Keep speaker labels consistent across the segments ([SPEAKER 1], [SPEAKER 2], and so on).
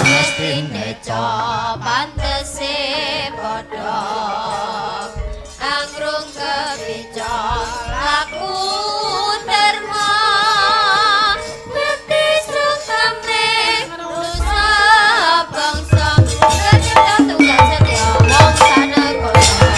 [SPEAKER 1] mestine pantese padha angrung kepica laku terma bekti sukamne rusa bangsa kecinta tunggal setia wong sanegosa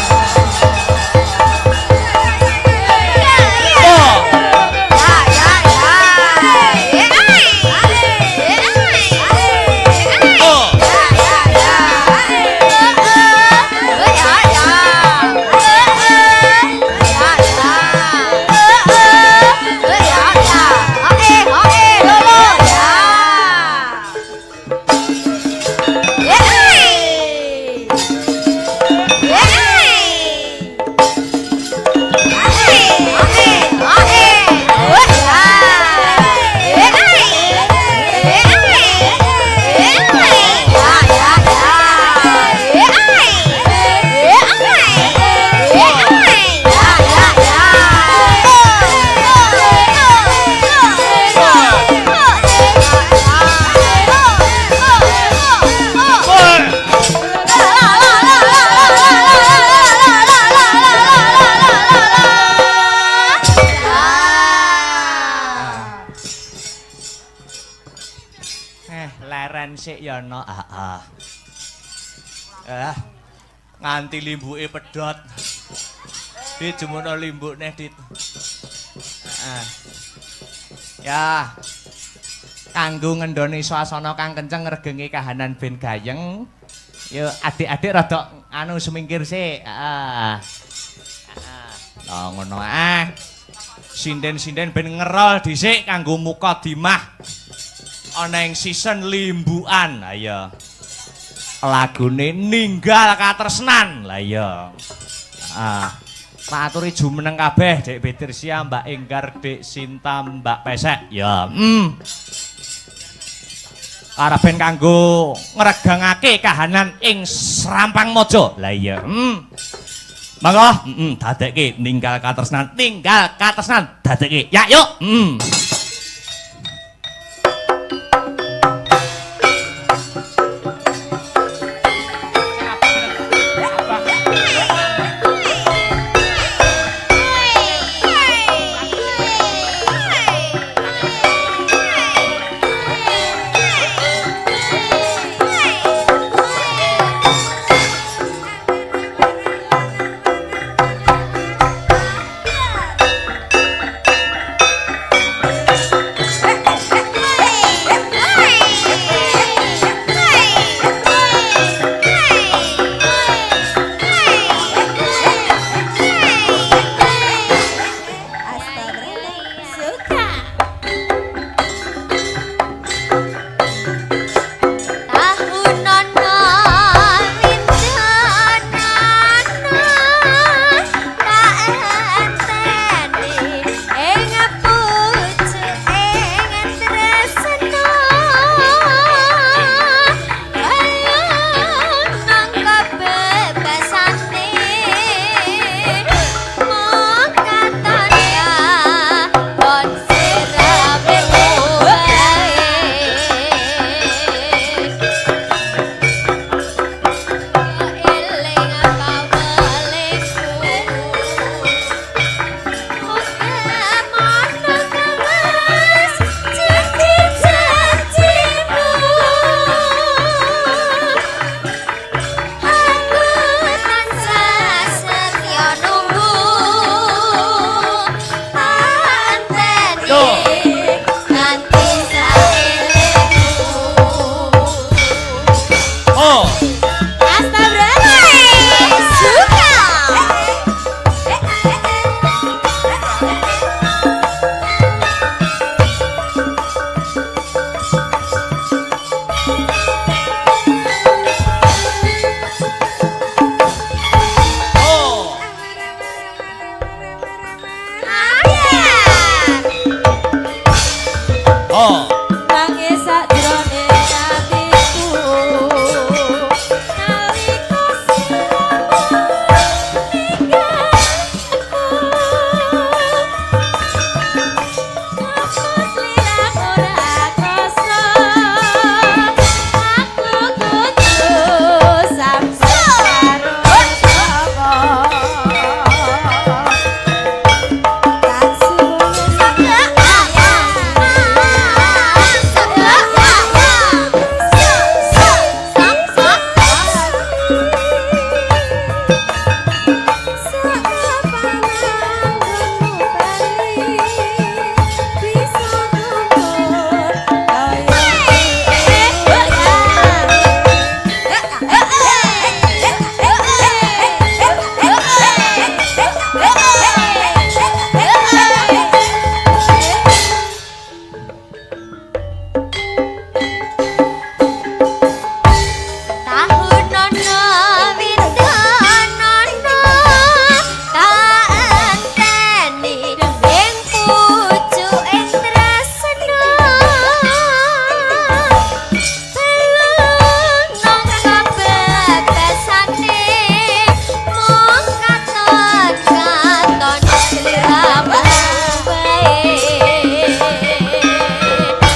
[SPEAKER 2] sik ya no nganti limbuke pedhot dijemono limbukne dit ya kanggo ngendhoni swasana kang kenceng ngregengi kahanan ben gayeng yo adik-adik rada anu semingkir sik ngono sinden-sinden ben ngerol dhisik kanggo mukadimah ana ing season limbukan. Lah iya. Lagune ninggal katresnan. Lah iya. Maturi jumeneng kabeh Dek Bedirsia, Mbak Enggar, Dek Sinta, Mbak Pesek. Ya. Araben kanggo ngregangake kahanan ing Srampang Maja. Lah iya. Monggo, dadekke ninggal katresnan, dadekke. Ya yuk.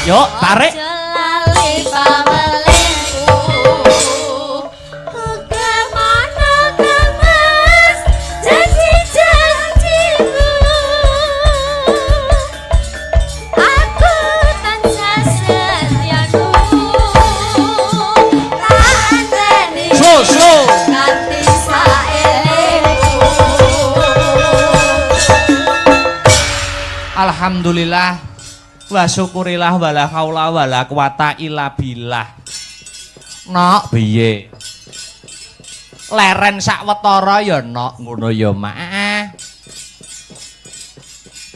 [SPEAKER 2] Yuk, tarik.
[SPEAKER 1] Aja lali pamelingku. Kemana kang Mas janji-janjimu. Aku tansah setia kandhani.
[SPEAKER 2] Slow.
[SPEAKER 1] Nganti saelingku.
[SPEAKER 2] Alhamdulillah wa syukurillah wala haula wala quwata illa billah. Nok piye? Leren sakwetara ya nok ngono ya Mak.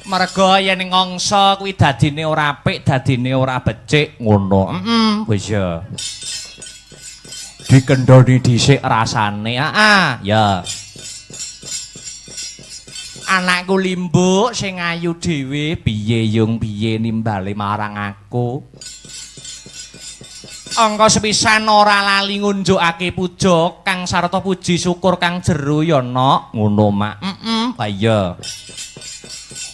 [SPEAKER 2] Mergo yen ngongso kuwi dadine ora apik, dadine ora becik ngono. Wis ya. Dikendhoni dhisik rasane. Ya. Anakku limbuk sing ayu dhewe piye yung piye nimbale marang aku. Angka sepisan ora lali ngunjukake puja kang sarta puji syukur kang jero ya nok ngono Mak. Iya.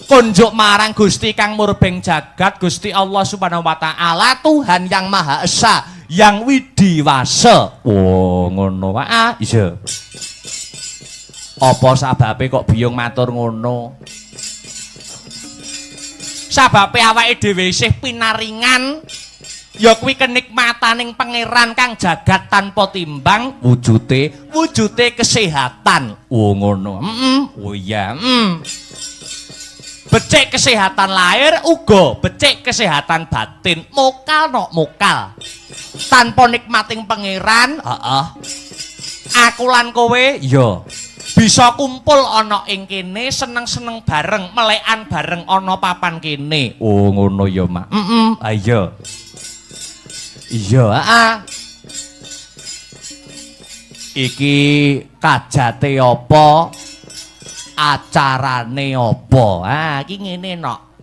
[SPEAKER 2] Kunjuk marang Gusti kang murbeng jagat, Gusti Allah Subhanahu wa taala, Tuhan yang Maha Esa, yang widiwasa. Oh ngono Pak. Iya. Apa sababe kok biyung matur ngono? Sababe awake dhewe isih pinaringan ya kuwi kenikmataning pangeran kang jagat tanpa timbang, wujude kesehatan. Oh ngono. Oh iya. Becik kesehatan lahir uga becik kesehatan batin. Mokal nok mokal. Tanpa nikmating pangeran, aku lan kowe ya bisa kumpul ana ing kene, seneng-seneng bareng, melekan bareng ana papan kene. Oh ngono ya Mak. Iya. Iya, Iki kajate apa? Acarane apa? Iki ngene nok.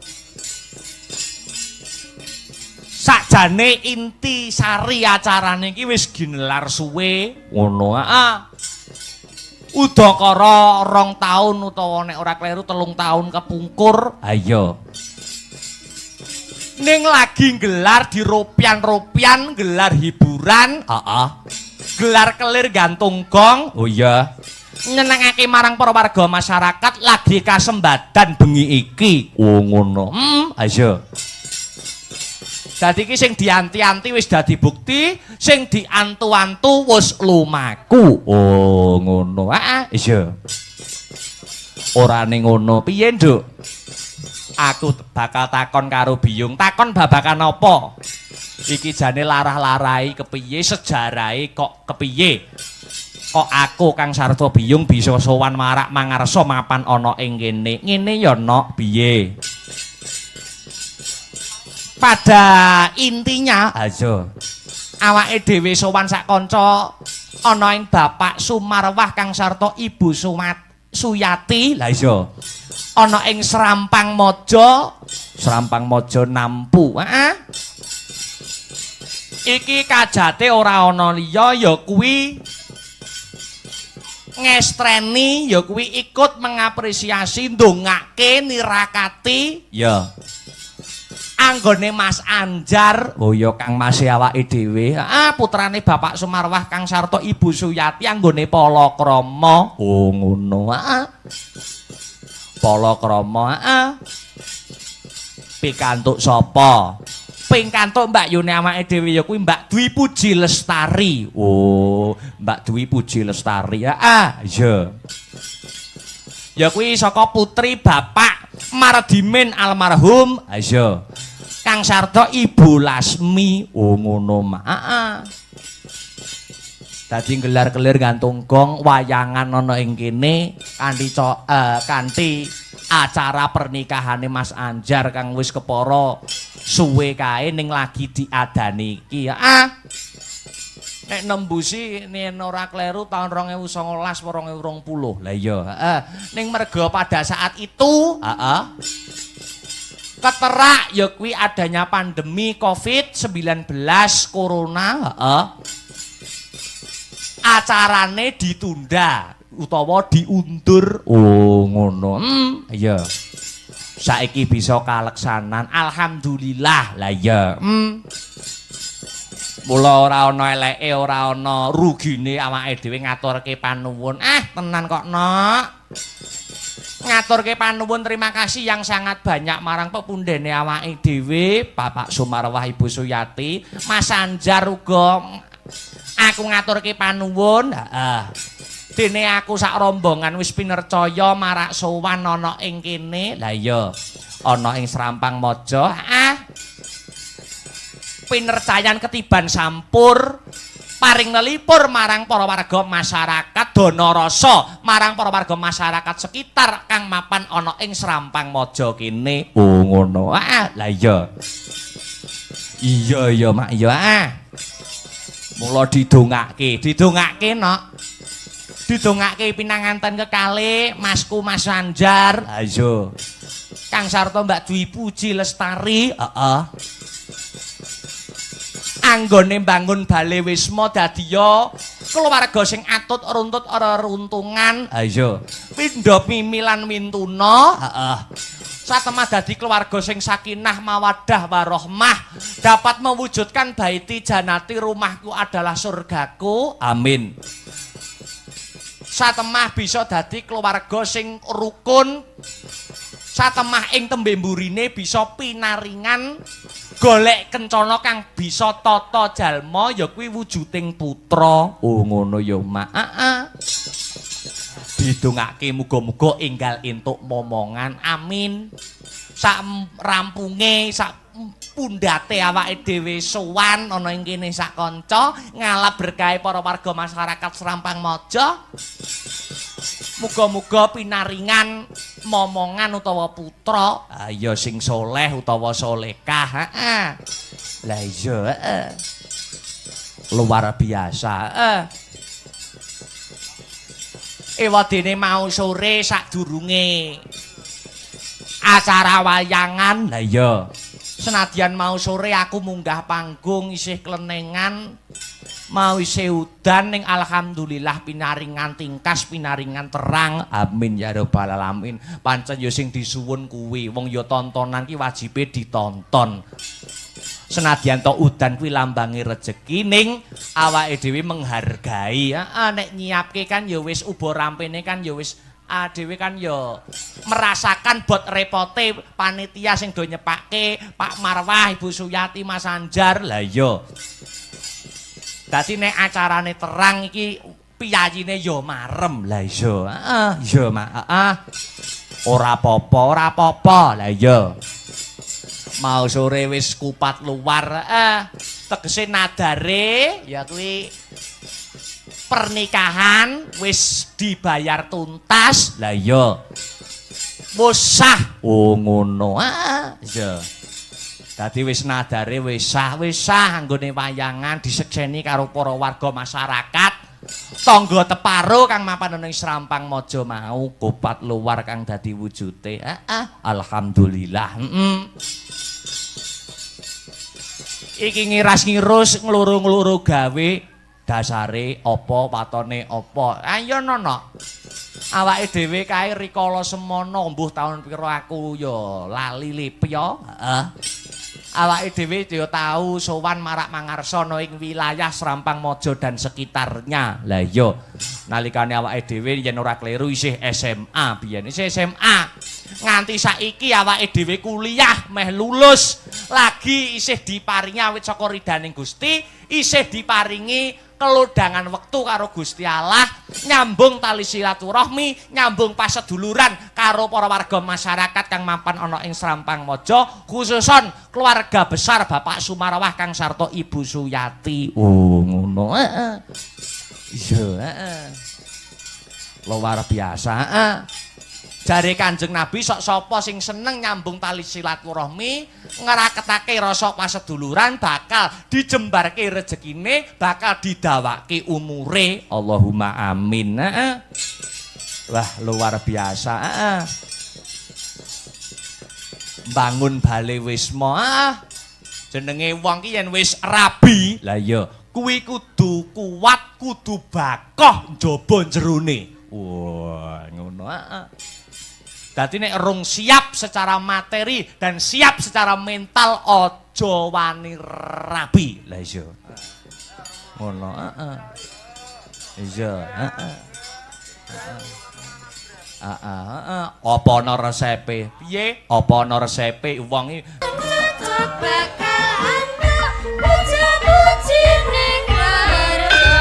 [SPEAKER 2] Sakjane inti sari acarane iki wis ginelar suwe, ngono. Udakara 2 taun utawa nek ora kleru 3 taun kepungkur. Ayo. Ning lagi gelar di ropian-ropian, gelar hiburan, gelar kelir gantung gong. Oh iya. Nyenengake marang para warga masyarakat lagi kasembadan bengi iki. Oh ngono. Ayo. Dadi iki sing dianti-anti wis dadi bukti, sing diantu-antu wis lumaku. Oh, ngono. Iya. Ora ning ngono. Piye, Nduk? Aku bakal takon karo Biyung. Takon babakan apa? Iki jane larah-larahi kepiye, sejarahe kok kepiye? Kok aku Kang Sarta Biyung bisa sowan marak mangarsa mapan ana ing kene. Ngene ya, Nok, piye? Pada intinya aja awake dhewe sowan sak kanca ana ing Bapak Sumarwah Kang sarta Ibu Suyati. Lah iya ana ing Serampang Maja Nampu. Iki kajate ora ana liya ya kuwi ngestreni, ya kuwi ikut mengapresiasi, ndongake, nirakati ya anggone Mas Anjar. Oh ya Kang Mas awake dhewe. Putrane Bapak Sumarwah Kang sarta Ibu Suyati anggone Palakrama. Oh ngono. Palakrama. Pikantuk sapa? Pikantuk Mbak Yune awake dhewe ya kuwi Mbak Dwi Puji Lestari. Oh, Mbak Dwi Puji Lestari. Iya. Ya kuwi saka putri Bapak Mardimin almarhum. Iya. Kang sarta Ibu Lasmi. Oh ngono Mak. Dadi gelar-gelir gantung gong wayangan ana ing kene kanthi acara pernikahane Mas Anjar kang wis kepara suwe kae ning lagi diadani iki. Nek nembusi yen ora kleru tahun 2019 2020. Lah iya, ning merga pada saat itu, keterak ya kuwi adanya pandemi COVID-19 corona, acarane ditunda utawa diundur. Oh ngono. Iya. saiki bisa kaleksanan alhamdulillah lah ya mula ora ana eleke ora ana rugine awake dhewe ngaturke panuwun tenan kok nok ngaturke panuwun terima kasih yang sangat banyak marang pepundhene awake dhewe Bapak Sumarwah Ibu Suyati Mas Anjar uga aku ngaturke panuwun dene aku sak rombongan wis pinercaya marak sowan ana ing kene lah iya ana ing Serampang Maja pinercayan ketiban sampur paring nelipur marang para warga masyarakat dana rasa marang para warga masyarakat sekitar kang mapan ana ing Serampang Maja kene ngono lah iya iya mak iya mula didongake nok didongake pinanganten kekalih Masku Mas Anjar ayo Kang Sarto Mbak Dwi Puji Lestari anggone mbangun Bale Wisma dadiya keluarga sing atut runtut ora runtungan ayo pindha mimilan mintuna satemah dadi keluarga sing sakinah mawaddah warahmah dapat mewujudkan baiti janati rumahku adalah surgaku amin satemah bisa dadi keluarga sing rukun satemah ing tembe mburine bisa pinaringan golek kencana kang bisa tata jalma ya kuwi wujuding putra ngono ya mak didongake muga-muga enggal entuk momongan amin sak rampunge sak pundhate awake dhewe sowan ana ing kene sak kanca ngalap berkahe para warga masyarakat Serampang Maja muga-muga pinaringan momongan utawa putra ya sing soleh utawa solekah lah iya luar biasa ewadene mau sore sadurunge acara wayangan lah iya senadyan mau sore aku munggah panggung isih klenengan mau isih udan ning alhamdulillah pinaringan tingkas pinaringan terang amin ya rabbal alamin pancen ya sing disuwun kuwi wong ya tontonan ki wajibe ditonton senadyan to udan kuwi lambange rejeki ning awake dhewe menghargai nek nyiapke kan ya wis uba rampene kan ya wis dhewe kan ya merasakan bot repote panitia sing do nyepake Pak Marwah Ibu Suyati Mas Anjar lah iya dadi nek acarane terang iki piyayine ya marem lah iya iya mak ora apa-apa lah iya mau sore wis kupat luar tegese nadare ya kuwi pernikahan wis dibayar tuntas lah iya wis sah ngono iya dadi wis nadare wis sah anggone wayangan disekseni karo para warga masyarakat tangga teparo kang mapan ana ing Serampang Maja mau kupat luar kang dadi wujude alhamdulillah iki ngiras-ngirus ngluru-ngluru gawe dasare apa watone apa ayo nono awake dhewe kae rikala semono mbuh taun pira aku ya lali lepya awake dhewe ya tau sowan marak mangarsa ana ing wilayah Serampang Maja dan sekitarnya lah iya nalikane awake dhewe yen ora kleru isih SMA biyen isih SMA nganti saiki awake dhewe kuliah meh lulus lagi isih diparingi awit saka ridaning Gusti isih diparingi kelodhangan wektu karo Gusti Allah nyambung tali silaturahmi nyambung paseduluran karo para warga masyarakat kang mapan ana ing Serampang Maja khususon keluarga besar Bapak Sumarwah Kang Sarto Ibu Suyati ngono iya luar biasa jare Kanjeng Nabi sok sapa sing seneng nyambung tali silaturahmi ngraketake rasa paseduluran bakal dijembarke rezekine bakal didawake umure Allahumma amin wah luar biasa bangun Bale Wisma jenenge wong ki yen wis rabi lah iya kuwi kudu kuat kudu bakoh njaba jerone wah ngono Dadi nek rung siap secara materi dan siap secara mental aja wani rabi. Lah iya. Ngono, heeh. Iya, heeh. Heeh. Apa ana resepe? Piye? Apa ana resepe wong iki
[SPEAKER 1] bakal ana puji-puji ning kerja.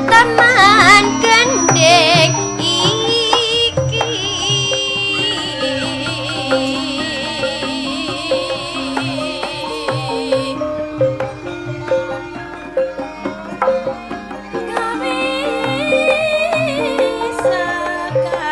[SPEAKER 1] Taman gendeng iki gawe sekar